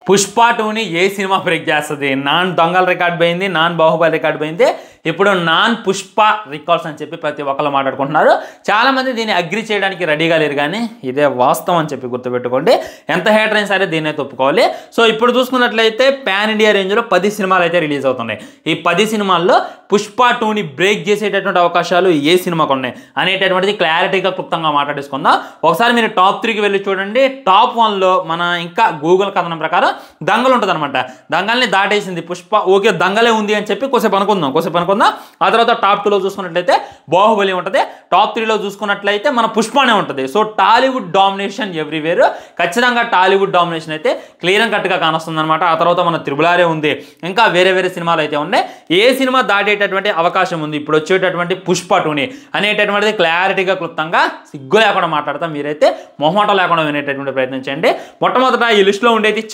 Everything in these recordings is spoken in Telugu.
పుష్ప 2ని ఏ సినిమా బ్రేక్ చేస్తుంది? నాన్ దొంగల రికార్డ్ పోయింది, నాన్ బాహుబలి రికార్డ్ పోయింది, ఇప్పుడు నాన్ పుష్ప రికార్డ్స్ అని చెప్పి ప్రతి ఒక్కరు మాట్లాడుకుంటున్నారు. చాలామంది దీన్ని అగ్రి చేయడానికి రెడీగా లేరు, కానీ ఇదే వాస్తవం అని చెప్పి గుర్తుపెట్టుకోండి. ఎంత హేటర్ అయినా సరే దీన్ని అయితే ఒప్పుకోవాలి. సో ఇప్పుడు చూసుకున్నట్లయితే పాన్ ఇండియా రేంజ్లో 10 సినిమాలు అయితే రిలీజ్ అవుతున్నాయి. ఈ 10 సినిమాల్లో పుష్ప 2ని బ్రేక్ చేసేటటువంటి అవకాశాలు ఏ సినిమాకు ఉన్నాయి అనేటటువంటిది క్లారిటీగా క్లుప్తంగా మాట్లాడేసుకుందాం. ఒకసారి మీరు టాప్ 3కి వెళ్ళి చూడండి. టాప్ 1లో మన ఇంకా గూగుల్ కథనం ప్రకారం దంగల్ ఉంటుంది అనమాట. దంగల్ని దాటేసింది పుష్ప. ఓకే, దంగలే ఉంది అని చెప్పి కొద్దిసేపు అనుకుందాం. ఆ తర్వాత టాప్ 2లో చూసుకున్నట్లయితే బాహుబలి ఉంటుంది. టాప్ 3లో చూసుకున్నట్లయితే మన పుష్పనే ఉంటుంది. So Tollywood domination everywhere. ఖచ్చితంగా టాలీవుడ్ డామినేషన్ అయితే క్లియర్ అండ్ కట్గా కానొస్తుంది అనమాట. ఆ తర్వాత మన త్రిబులారే ఉంది, ఇంకా వేరే సినిమాలు అయితే ఉన్నాయి. ఏ సినిమా దాటేటటువంటి అవకాశం ఉంది ఇప్పుడు వచ్చేటటువంటి పుష్ప 2ని అనేటటువంటిది క్లారిటీగా క్లుప్తంగా సిగ్గు లేకుండా మాట్లాడతాం. మీరైతే మొహమాటం లేకుండా వినేటటువంటి ప్రయత్నం చేయండి. మొట్టమొదట ఈ లిస్టులో ఉండేది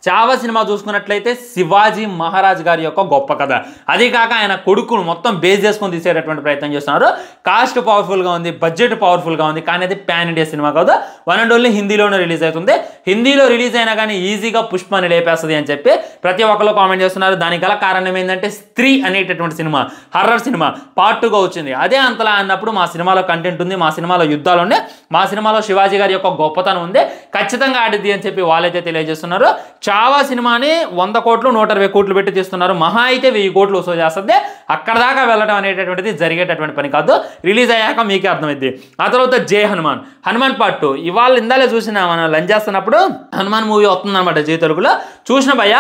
చావా సినిమా చూసుకున్నట్లయితే శివాజీ మహారాజ్ గారి యొక్క గొప్ప కథ. అది కాక ఆయన కొడుకును మొత్తం బేస్ చేసుకొని తీసేటటువంటి ప్రయత్నం చేస్తున్నారు. కాస్ట్ పవర్ఫుల్గా ఉంది, బడ్జెట్ పవర్ఫుల్గా ఉంది, కానీ అది పాన్ ఇండియా సినిమా కాదు. వన్ అండ్ ఓన్లీ హిందీలోనే రిలీజ్ అవుతుంది. హిందీలో రిలీజ్ అయినా కానీ ఈజీగా పుష్పని లేపేస్తుంది అని చెప్పి ప్రతి ఒక్కరు కామెంట్ చేస్తున్నారు. దానికి గల కారణం ఏంటంటే స్త్రీ అనేటటువంటి సినిమా, హర్రర్ సినిమా పార్ట్ 2గా వచ్చింది. అదే అంతలా అన్నప్పుడు మా సినిమాలో కంటెంట్ ఉంది, మా సినిమాలో యుద్ధాలు ఉన్నాయి, మా సినిమాలో శివాజీ గారి యొక్క గొప్పతనం ఉంది, ఖచ్చితంగా ఆడిద్ది అని చెప్పి వాళ్ళైతే తెలియజేస్తున్నారు. చావా సినిమాని 100 కోట్లు 120 కోట్లు పెట్టి తీస్తున్నారు. మహా అయితే 1000 కోట్లు వసూలు చేస్తుంది. అక్కడ దాకా వెళ్ళడం అనేటటువంటిది జరిగేటటువంటి పని కాదు. రిలీజ్ అయ్యాక మీకే అర్థమైంది. ఆ తర్వాత జై హనుమాన్ పార్ట్ 2 ఇవాళ ఇందాలే చూసిన మనం లంచ్ చేస్తున్నప్పుడు హనుమాన్ మూవీ వస్తుందన్నమాట జై తెలుగులో. చూసిన భయ్య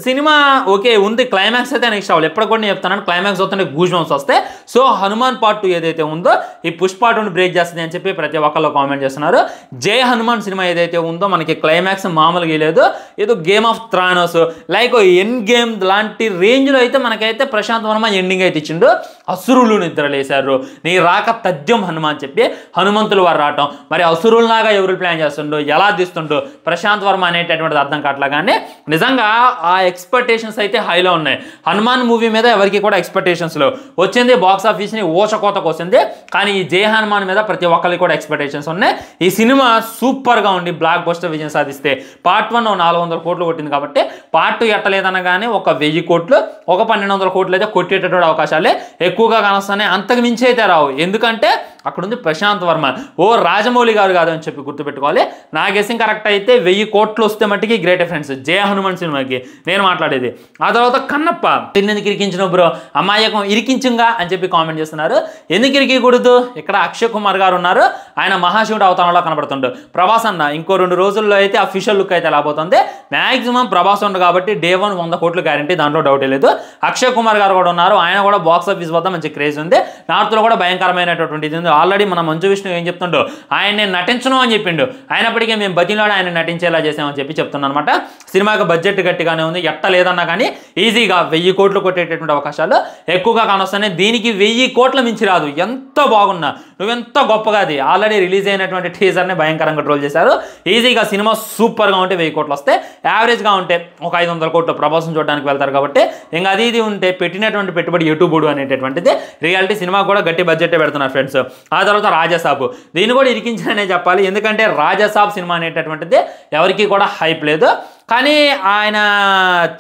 సినిమా ఓకే ఉంది, క్లైమాక్స్ అయితే నెక్స్ట్ అవ్వాలి. ఎప్పుడు కూడా నేను చెప్తాను, క్లైమాక్స్ వస్తుంటే గూజ్ బంప్స్ వస్తాయి. సో హనుమాన్ పార్ట్ 2 ఏదైతే ఉందో ఈ పుష్ప 2ని బ్రేక్ చేస్తుంది అని చెప్పి ప్రతి ఒక్కళ్ళు కామెంట్ చేస్తున్నారు. జై హనుమాన్ సినిమా ఏదైతే ఉందో మనకి క్లైమాక్స్ మామూలుగా లేదు, ఏదో game of thrones like end game లాంటి రేంజ్లో అయితే మనకైతే ప్రశాంత్ వర్మ ఎండింగ్ అయితే ఇచ్చిండు. అసురులు నిద్రలేశారు, నీ రాక తథ్యం హనుమాన్ చెప్పి హనుమంతులు వారు రావటం. మరి అసురుల్లాగా ఎవరు ప్లాన్ చేస్తుండో, ఎలా తీస్తుండో ప్రశాంత్ వర్మ అనేటటువంటిది అర్థం కావట్లా. కానీ నిజంగా ఆ ఎక్స్పెక్టేషన్స్ అయితే హైలో ఉన్నాయి. హనుమాన్ మూవీ మీద ఎవరికి కూడా ఎక్స్పెక్టేషన్స్లో వచ్చింది, బాక్స్ ఆఫీస్ని ఓచకోతకు వచ్చింది. కానీ ఈ జై హనుమాన్ మీద ప్రతి ఒక్కరికి కూడా ఎక్స్పెక్టేషన్స్ ఉన్నాయి. ఈ సినిమా సూపర్గా ఉండి బ్లాక్ బస్టర్ విజయం సాధిస్తే పార్ట్ 1 400 కోట్లు కొట్టింది కాబట్టి పార్ట్ 2 ఎట్టలేదనగానే ఒక 1000 కోట్లు, ఒక 1200 కోట్లు అయితే కొట్టేటటువంటి అవకాశాలే ఎక్కువగా కానొస్తున్నాయి. అంతకు మించి అయితే రావు. ఎందుకంటే అక్కడ ఉంది ప్రశాంత్ వర్మ, ఓ రాజమౌళి గారు కాదు అని చెప్పి గుర్తుపెట్టుకోవాలి. నా గెస్సింగ్ కరెక్ట్ అయితే 1000 కోట్లు వస్తే మట్టికి గ్రేట్ ఫ్రెండ్స్ జయ హనుమాన్ సినిమాకి నేను మాట్లాడేది. ఆ తర్వాత కన్నప్ప ఎందుకు ఇరికించిన బ్రో, అమాయకం ఇరికించుగా అని చెప్పి కామెంట్ చేస్తున్నారు. ఎందుకు ఇరికకూడదు? ఇక్కడ అక్షయ్ కుమార్ గారు ఉన్నారు, ఆయన మహాశివుడు అవతారంలో కనబడుతుండు. ప్రభాస్ అన్న ఇంకో 2 రోజుల్లో అయితే అఫీషియల్ లుక్ అయితే రాబోతుంది. మ్యాక్సిమం ప్రభాస్ ఉండు కాబట్టి డే 1 100 కోట్లు గ్యారంటీ, దాంట్లో డౌటే లేదు. అక్షయ్ కుమార్ గారు కూడా ఉన్నారు, ఆయన కూడా బాక్స్ ఆఫీస్ వద్ద మంచి క్రేజ్ ఉంది. నార్త్లో కూడా భయంకరమైనటువంటి ఇది ఉంది. ఆల్రెడీ మన మంచు విష్ణు ఏం చెప్తుండో, ఆయన నేను నటించను అని చెప్పిండు, అయినప్పటికీ మేము బతిలాడు ఆయన నటించేలా చేసామని చెప్పి చెప్తున్నాను అనమాట. సినిమాకి బడ్జెట్ గట్టిగానే ఉంది, ఎట్ట లేదన్నా కానీ ఈజీగా 1000 కోట్లు కొట్టేటటువంటి అవకాశాలు ఎక్కువగా కానొస్తున్నాయి. దీనికి 1000 కోట్ల మించి రాదు. ఎంత బాగున్నా, నువ్వెంత గొప్పగా, అది ఆల్రెడీ రిలీజ్ అయినటువంటి టీజర్ని భయంకరంగా ట్రోల్ చేశారు. ఈజీగా సినిమా సూపర్గా ఉంటే 1000 కోట్లు వస్తే, యావరేజ్గా ఉంటే ఒక 500 కోట్లు ప్రభాసం చూడడానికి వెళ్తారు కాబట్టి ఇంకా అది ఇది ఉంటే పెట్టినటువంటి పెట్టుబడి ఎటుబోడు అనేటటువంటిది రియాలిటీ. సినిమా కూడా గట్టి బడ్జెట్ పెడుతున్నారు ఫ్రెండ్స్. ఆ తర్వాత రాజాసాబ్, దీన్ని కూడా ఇరికించారనే చెప్పాలి. ఎందుకంటే రాజాసాబ్ సినిమా అనేటటువంటిది ఎవరికి కూడా హైప్ లేదు. కానీ ఆయన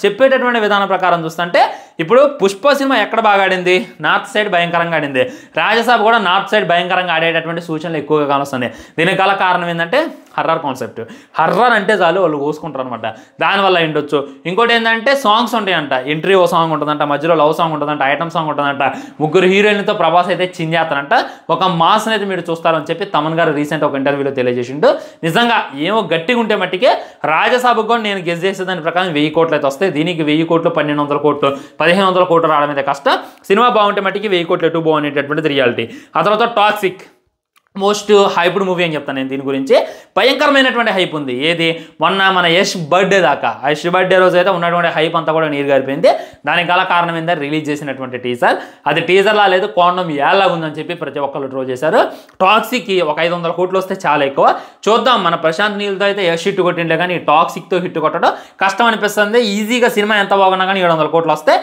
చెప్పేటటువంటి విధానం ప్రకారం చూస్తుంటే ఇప్పుడు పుష్ప సినిమా ఎక్కడ బాగా ఆడింది? నార్త్ సైడ్ భయంకరంగా ఆడింది. రాజసాబ్ కూడా నార్త్ సైడ్ భయంకరంగా ఆడేటటువంటి సూచనలు ఎక్కువగా కానొస్తున్నాయి. దీనికి గల కారణం ఏంటంటే హర్రర్ కాన్సెప్ట్. హర్రర్ అంటే చాలు వాళ్ళు కోసుకుంటారు అనమాట, దానివల్ల ఉండొచ్చు. ఇంకోటి ఏంటంటే సాంగ్స్ ఉంటాయంట, ఎంట్రీ ఓ సాంగ్ ఉంటుందంట, మధ్యలో లవ్ సాంగ్ ఉంటుందంట, ఐటమ్ సాంగ్ ఉంటుందంట, 3 హీరోయిన్లతో ప్రభాస్ అయితే చింజేస్తారంట. ఒక మాస్ని అయితే మీరు చూస్తారని చెప్పి తమన్ గారు రీసెంట్ ఒక ఇంటర్వ్యూలో తెలియజేసిండు. నిజంగా ఏమో గట్టిగా ఉంటే మట్టికే రాజసాబ్కి కూడా నేను గెస్ చేసే దాని ప్రకారం 1000 కోట్లు అయితే వస్తాయి. దీనికి 1000 కోట్లు 1200 కోట్లు 1500 కోట్లు రావడం అయితే కష్టం. సినిమా బాగుంటే మట్టికి 1000 కోట్లు ఎటు బాగునేటటువంటిది రియాలిటీ. ఆ తర్వాత టాక్సిక్ మోస్ట్ హైప్డ్ మూవీ అని చెప్తాను నేను. దీని గురించి భయంకరమైనటువంటి హైప్ ఉంది. ఏది మొన్న మన యష్ బర్త్డే దాకా, ఆ యష్ బర్త్డే రోజు అయితే ఉన్నటువంటి హైప్ అంతా కూడా నీరు గారిపోయింది. దానికి గల కారణం ఏంటంటే రిలీజ్ చేసినటువంటి టీజర్, అది టీజర్లా లేదు, కోణం ఏలాగా ఉందని చెప్పి ప్రతి ఒక్కళ్ళు ట్రోల్ చేశారు. టాక్సిక్కి ఒక 500 కోట్లు వస్తే చాలా ఎక్కువ. చూద్దాం, మన ప్రశాంత్ నీల్తో అయితే యష్ హిట్ కొట్టిండే కానీ టాక్సిక్తో హిట్ కొట్టడం కష్టం అనిపిస్తుంది. ఈజీగా సినిమా ఎంత బాగున్నా కానీ 700 కోట్లు వస్తే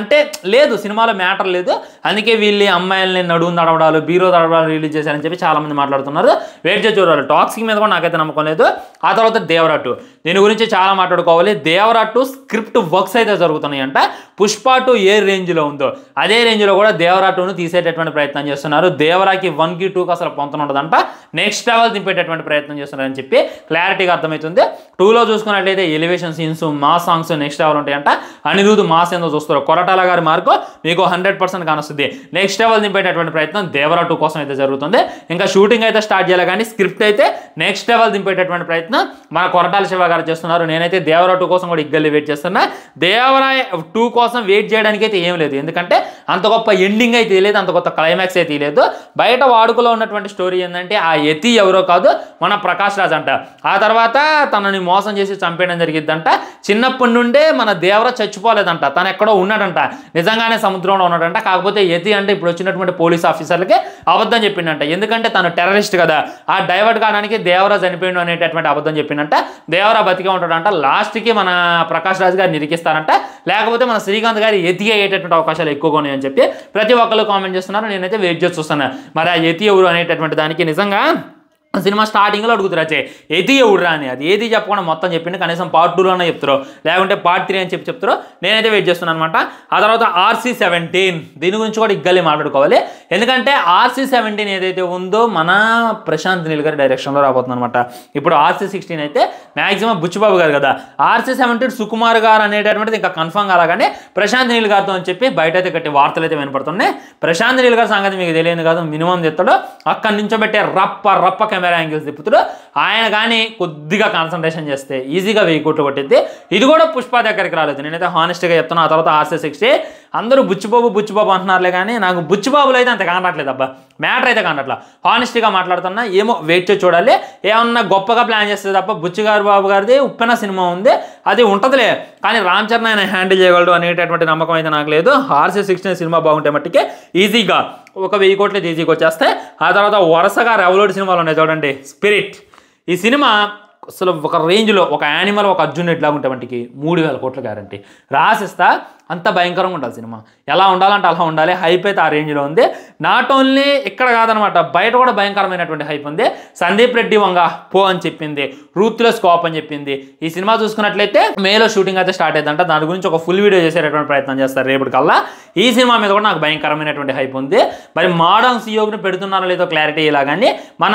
అంటే లేదు, సినిమాలో మ్యాటర్ లేదు. అందుకే వీళ్ళు అమ్మాయిల్ని నడువు నడవడాలు, బీరో నడవడాలు రిలీజ్ చేశారని చెప్పి చాలా మంది మాట్లాడుతున్నారు. వెయిట్ చేసి చూడాలి. టాక్సిక్ మీద కూడా నాకైతే నమ్మకం లేదు. ఆ తర్వాత దేవరా 2 దీని గురించి చాలా మాట్లాడుకోవాలి. దేవరా 2 స్క్రిప్ట్ వర్క్స్ అయితే జరుగుతున్నాయి అంట. పుష్ప 2 ఏ రేంజ్లో ఉందో అదే రేంజ్లో కూడా దేవరా 2ను తీసేటటువంటి ప్రయత్నం చేస్తున్నారు. దేవరాకి 1కి 2కి అసలు పొంతన ఉండదంట. నెక్స్ట్ లెవెల్ దింపేటటువంటి ప్రయత్నం చేస్తున్నారని చెప్పి క్లారిటీగా అర్థమవుతుంది. 2లో చూసుకున్నట్లయితే ఎలివేషన్ సీన్స్, మా సాంగ్స్ నెక్స్ట్ లెవెల్ ఉంటాయంట. అనిరుద్ధ్ మాస్ ఏందో చూస్తారు. కొరటాల గారి మార్కు మీకు 100% కానొస్తుంది. నెక్స్ట్ లెవెల్ దింపేటటువంటి ప్రయత్నం దేవరా 2 కోసం అయితే జరుగుతుంది. ఇంకా షూటింగ్ అయితే స్టార్ట్ చేయాలి కానీ స్క్రిప్ట్ అయితే నెక్స్ట్ లెవెల్ దింపేటటువంటి ప్రయత్నం మన కొరటాల శివ గారు చేస్తున్నారు. నేనైతే దేవరా 2 కోసం కూడా ఇగ్గల్లి వెయిట్ చేస్తున్నా. దేవరా 2 కోసం వెయిట్ చేయడానికి అయితే ఏం లేదు. ఎందుకంటే అంత గొప్ప ఎండింగ్ అయితే లేదు, అంత గొప్ప క్లైమాక్స్ అయితే లేదు. బయట వాడుకలో ఉన్నటువంటి స్టోరీ ఏంటంటే ఆ యతి ఎవరో కాదు మన ప్రకాష్ రాజ్ అంట. ఆ తర్వాత తనని మోసం చేసి చంపేయడం జరిగిద్దంట. చిన్నప్పటి నుండే మన దేవరా చచ్చిపోలేదంట, తను ఎక్కడో ఉన్నాడంట, నిజంగానే సముద్రంలో ఉన్నాడంట. కాకపోతే యతి అంటే ఇప్పుడు వచ్చినటువంటి పోలీస్ ఆఫీసర్లకి అబద్ధం చెప్పిండంట. ఎందుకంటే తను టెర్రరిస్ట్ కదా, ఆ డైవర్ట్ కావడానికి దేవరా చనిపోయిండు అనేటటువంటి అబద్ధం చెప్పిండంట. దేవరా బతికే ఉంటాడంట. లాస్ట్కి మన ప్రకాష్ రాజ్ గారిని ఇరికిస్తారంట. లేకపోతే మన శ్రీకాంత్ గారి యతి అయ్యేటటువంటి అవకాశాలు ఎక్కువగా ఉన్నాయని చెప్పి ప్రతి ఒక్కరు కామెంట్ చేస్తున్నారు. నేనైతే వెయిట్ చేసి చూస్తున్నాను. మరి ఆ యతి ఎవరు అనేటటువంటి దానికి నిజంగా సినిమా స్టార్టింగ్లో అడుగుతారు వచ్చే యతి ఎవడురా అని. అది ఏది చెప్పకుండా మొత్తం చెప్పింది. కనీసం పార్ట్ 2లోనే చెప్తారు, లేకుంటే పార్ట్ 3 అని చెప్తారు. నేనైతే వెయిట్ చేస్తున్నాను అనమాట. ఆ తర్వాత RC-17 దీని గురించి కూడా ఇగ్గల్లి మాట్లాడుకోవాలి. ఎందుకంటే RC-17 ఏదైతే ఉందో మన ప్రశాంత్ నీల్ గారి డైరెక్షన్లో రాబోతుంది అనమాట. ఇప్పుడు RC-16 అయితే మ్యాక్సిమం బుచ్చిబాబు గారు కదా. RC-17 సుకుమార్ గారు అనేటటువంటిది ఇంకా కన్ఫర్మ్ కాలాగానే ప్రశాంత్ నీల్ గారితో అని చెప్పి బయట అయితే కట్టి వార్తలు అయితే వినపడుతున్నాయి. ప్రశాంత్ నీల్ గారి సంగతి మీకు తెలియదు కాదు, మినిమం చెప్తాడు. అక్కడి నుంచో పెట్టే రప్ప కెమెరా యాంగిల్స్ తిప్పుతాడు. ఆయన కానీ కొద్దిగా కాన్సన్ట్రేషన్ చేస్తే ఈజీగా 1000 కోట్లు కొట్టిద్ది. ఇది కూడా పుష్ప దగ్గరికి రాలేదు, నేనైతే హానెస్ట్గా చెప్తాను. ఆ తర్వాత RC-60 అందరూ బుచ్చిబాబు అంటున్నారులే కానీ నాకు బుచ్చిబాబులో అయితే అంత కానట్లేదు అబ్బా, మ్యాటర్ అయితే కానట్లా. హానెస్ట్గా మాట్లాడుతున్నా. ఏమో వెయిట్ చేసి చూడాలి. ఏమన్నా గొప్పగా ప్లాన్ చేస్తే తప్ప బుచ్చిగారు బాబు గారిది ఉప్పెన సినిమా ఉంది, అది ఉంటుందిలే, కానీ రామ్ చరణ్ ఆయన హ్యాండిల్ చేయగలడు అనేటటువంటి నమ్మకం అయితే నాకు లేదు. RC-16 సినిమా బాగుంటే మట్టికి ఈజీగా ఒక 1000 కోట్లు ఈజీగా వచ్చేస్తాయి. ఆ తర్వాత వరుసగా రెవల్యూట్ సినిమాలు ఉన్నాయి చూడండి. స్పిరిట్ ఈ సినిమా అసలు ఒక రేంజ్లో ఒక యానిమల్ ఒక అర్జున్ ఎట్లా ఉంటే మట్టికి 3000 కోట్ల గ్యారంటీ రాసిస్తా. అంత భయంకరంగా ఉండాలి సినిమా. ఎలా ఉండాలంటే అలా ఉండాలి. హైప్ అయితే ఆ రేంజ్లో ఉంది. నాట్ ఓన్లీ ఇక్కడ కాదనమాట, బయట కూడా భయంకరమైనటువంటి హైప్ ఉంది. సందీప్ రెడ్డి వంగ పో అని చెప్పింది, రూత్లెస్ కోప్ అని చెప్పింది. ఈ సినిమా చూసుకున్నట్లయితే మేలో షూటింగ్ అయితే స్టార్ట్ అయిందంట. దాని గురించి ఒక ఫుల్ వీడియో చేసేటటువంటి ప్రయత్నం చేస్తారు రేపటి కల్లా. ఈ సినిమా మీద కూడా నాకు భయంకరమైనటువంటి హైప్ ఉంది. మరి మోడర్న్ సియోగ్ని పెడుతున్నారో లేదో క్లారిటీ ఇలా, కానీ మన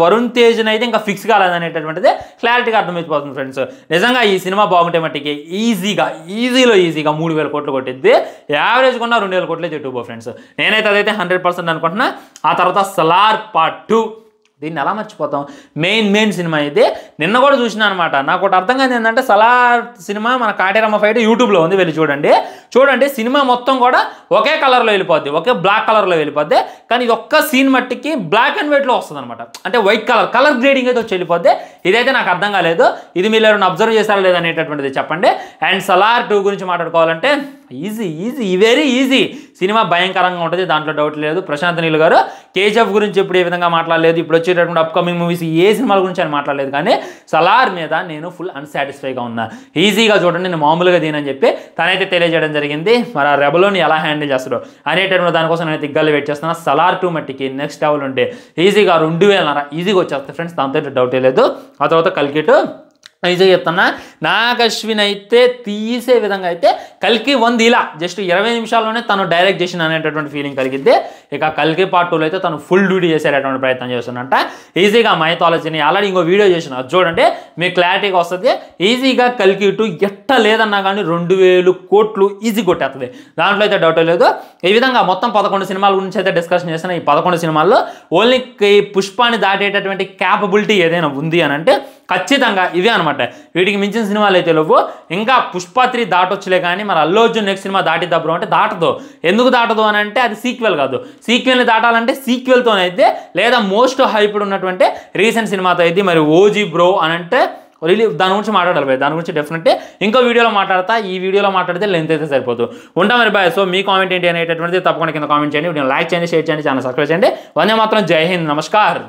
వరుణ్ తేజ్ని అయితే ఇంకా ఫిక్స్ కాలేదనేటటువంటిది క్లారిటీగా అర్థమైపోతుంది ఫ్రెండ్స్. నిజంగా ఈ సినిమా బాగుంటే మట్టికి ఈజీగా 3000 కోట్లు కొట్టిద్ది. యావరేజ్ కొన్నా 2000 కోట్లే చెట్టుబో ఫ్రెండ్స్. నేనైతే అదైతే 100% అనుకుంటున్నా. ఆ తర్వాత సలార్ పార్ట్ 2 దీన్ని ఎలా మర్చిపోతాం. మెయిన్ సినిమా ఇది. నిన్న కూడా చూసినా అనమాట. నాకు ఒకటి అర్థం కాదు ఏంటంటే సలార్ సినిమా మన కాటేరమ్మ ఫైట్ యూట్యూబ్లో ఉంది, వెళ్ళి చూడండి. సినిమా మొత్తం కూడా ఒకే కలర్లో వెళ్ళిపోద్ది, ఒకే బ్లాక్ కలర్లో వెళ్ళిపోద్ది. కానీ ఇది ఒక్క సీన్ మట్టికి బ్లాక్ అండ్ వైట్లో వస్తుంది అనమాట. అంటే వైట్ కలర్ గ్రేడింగ్ అయితే వచ్చి వెళ్ళిపోద్ది. ఇదైతే నాకు అర్థం కాలేదు. ఇది మీరు ఎవరైనా అబ్జర్వ్ చేశారా లేదనేటటువంటిది చెప్పండి. అండ్ సలార్ 2 గురించి మాట్లాడుకోవాలంటే వెరీ ఈజీ. సినిమా భయంకరంగా ఉంటుంది, దాంట్లో డౌట్ లేదు. ప్రశాంత్ నీల్ గారు KGF గురించి ఇప్పుడు ఏ విధంగా మాట్లాడలేదు, ఇప్పుడు వచ్చేటటువంటి అప్కమింగ్ మూవీస్ ఏ సినిమాల గురించి ఆయన మాట్లాడలేదు. కానీ సలార్ మీద నేను ఫుల్ అన్సాటిస్ఫైగా ఉన్నా. ఈజీగా చూడండి, నేను మామూలుగా దీనని చెప్పి తనైతే తెలియజేయడం జరిగింది. మరి ఆ రెబలోని ఎలా హ్యాండిల్ చేస్తాడో అనేటటువంటి దానికోసం నేను తిగ్గాలి వెయిట్ చేస్తున్నా. సలార్ 2 మట్టికి నెక్స్ట్ లెవెల్ ఉంటే ఈజీగా 2000 ఈజీగా వచ్చేస్తాయి ఫ్రెండ్స్, దాంతో డౌటే లేదు. ఆ తర్వాత కల్కి 2 ఈజీగా చెప్తున్నా. నాగ్ అశ్విన్ అయితే తీసే విధంగా అయితే కల్కి 1 ఇలా జస్ట్ 20 నిమిషాల్లోనే తను డైరెక్ట్ చేసిన అనేటటువంటి ఫీలింగ్ కలిగిద్ది. ఇక కల్కి పార్ట్ 2లో అయితే తను ఫుల్ డ్యూటీ చేసేటటువంటి ప్రయత్నం చేస్తున్నట్ట. ఈజీగా మైథాలజీని ఆల్రెడీ ఇంకో వీడియో చేసిన, అది చూడండి మీకు క్లారిటీగా వస్తుంది. ఈజీగా కల్కి 2 ఎట్ట లేదన్నా కానీ 2000 కోట్లు ఈజీ కొట్టేస్తుంది, దాంట్లో అయితే డౌట్ లేదు. ఈ విధంగా మొత్తం 11 సినిమాల గురించి అయితే డిస్కషన్ చేసిన. ఈ 11 సినిమాల్లో ఓన్లీ పుష్పాన్ని దాటేటటువంటి క్యాపబిలిటీ ఏదైనా ఉంది అని అంటే ఖచ్చితంగా ఇవే అనమాట. వీటికి మించిన సినిమాలు అయితే లేవు. ఇంకా పుష్ప 3 దాటొచ్చులే, కానీ మరి అల్లు అర్జున్ నెక్స్ట్ సినిమా దాటిద్దాం అంటే దాటదు. ఎందుకు దాటదు అని అంటే అది సీక్వెల్ కాదు. సీక్వెల్ని దాటాలంటే సీక్వెల్తోనైతే, లేదా మోస్ట్ హైప్డ్ ఉన్నటువంటి రీసెంట్ సినిమాతో అయితే. మరి ఓజీ బ్రో అని అంటే దాని గురించి మాట్లాడాలి. దాని గురించి డెఫినెట్ ఇంకో వీడియోలో మాట్లాడతా. ఈ వీడియోలో మాట్లాడితే లెంత్ అయితే సరిపోదు. ఉంటా మరి బాయ్. సో మీ కామెంట్ ఏంటి అనేటటువంటిది తప్పకుండా కింద కామెంట్ చేయండి. వీడియో లైక్ చేయండి, షేర్ చేయండి, ఛానల్ సబ్స్క్రైబ్ చేయండి. వందే మాత్రం. జై హింద్, నమస్కారం.